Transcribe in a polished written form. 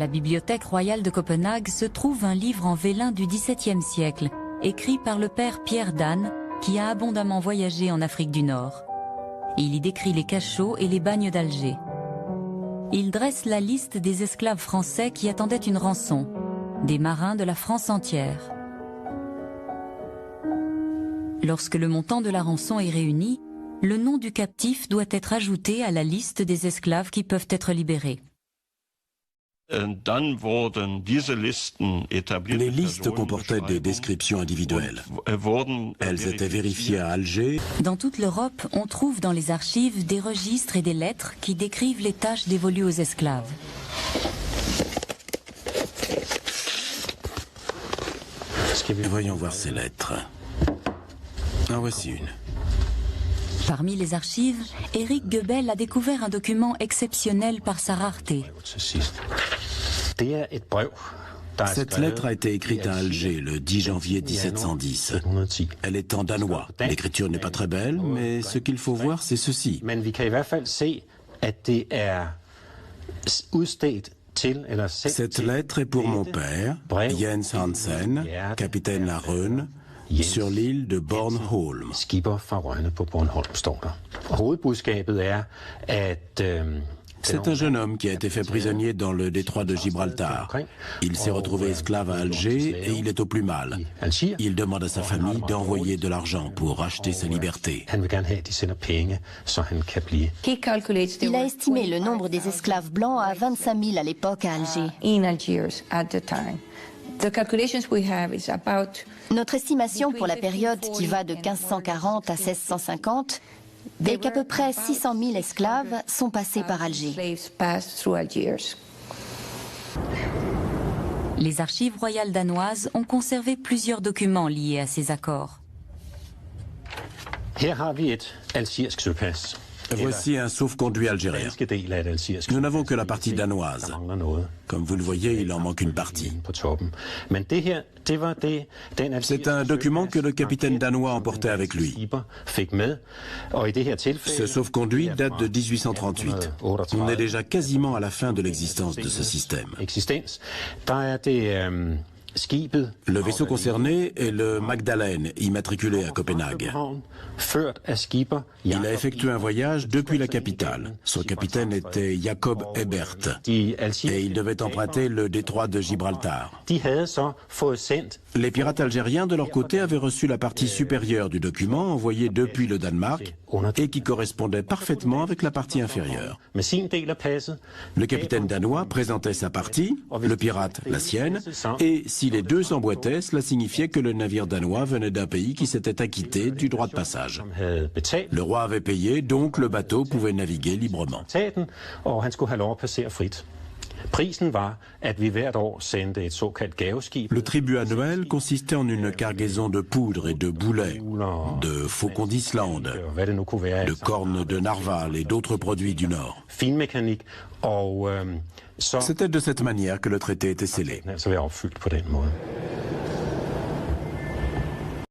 la Bibliothèque royale de Copenhague se trouve un livre en vélin du XVIIe siècle, écrit par le père Pierre Danes, qui a abondamment voyagé en Afrique du Nord. Il y décrit les cachots et les bagnes d'Alger. Il dresse la liste des esclaves français qui attendaient une rançon, des marins de la France entière. Lorsque le montant de la rançon est réuni, le nom du captif doit être ajouté à la liste des esclaves qui peuvent être libérés. Les listes comportaient des descriptions individuelles. Elles étaient vérifiées à Alger. Dans toute l'Europe, on trouve dans les archives des registres et des lettres qui décrivent les tâches dévolues aux esclaves. Voyons voir ces lettres. En voici une. Parmi les archives, Éric Goebel a découvert un document exceptionnel par sa rareté. Cette lettre a été écrite à Alger le 10 janvier 1710. Elle est en danois. L'écriture n'est pas très belle, mais ce qu'il faut voir, c'est ceci. Cette lettre est pour mon père, Jens Hansen, capitaine à Rønne, sur l'île de Bornholm. C'est un jeune homme qui a été fait prisonnier dans le détroit de Gibraltar. Il s'est retrouvé esclave à Alger et il est au plus mal. Il demande à sa famille d'envoyer de l'argent pour racheter sa liberté. Il a estimé le nombre des esclaves blancs à 25 000 à l'époque à Alger. Notre estimation pour la période qui va de 1540 à 1650 est qu'à peu près 600 000 esclaves sont passés par Alger. Les archives royales danoises ont conservé plusieurs documents liés à ces accords. Voici un sauf-conduit algérien. Nous n'avons que la partie danoise. Comme vous le voyez, il en manque une partie. C'est un document que le capitaine danois emportait avec lui. Ce sauf-conduit date de 1838. On est déjà quasiment à la fin de l'existence de ce système. Le vaisseau concerné est le Magdalene, immatriculé à Copenhague. Il a effectué un voyage depuis la capitale. Son capitaine était Jacob Ebert et il devait emprunter le détroit de Gibraltar. Les pirates algériens, de leur côté, avaient reçu la partie supérieure du document envoyé depuis le Danemark et qui correspondait parfaitement avec la partie inférieure. Le capitaine danois présentait sa partie, le pirate la sienne, et si les deux s'emboîtaient, cela signifiait que le navire danois venait d'un pays qui s'était acquitté du droit de passage. Le roi avait payé, donc le bateau pouvait naviguer librement. Le tribut annuel consistait en une cargaison de poudre et de boulets, de faucons d'Islande, de cornes de narval et d'autres produits du Nord. C'était de cette manière que le traité était scellé.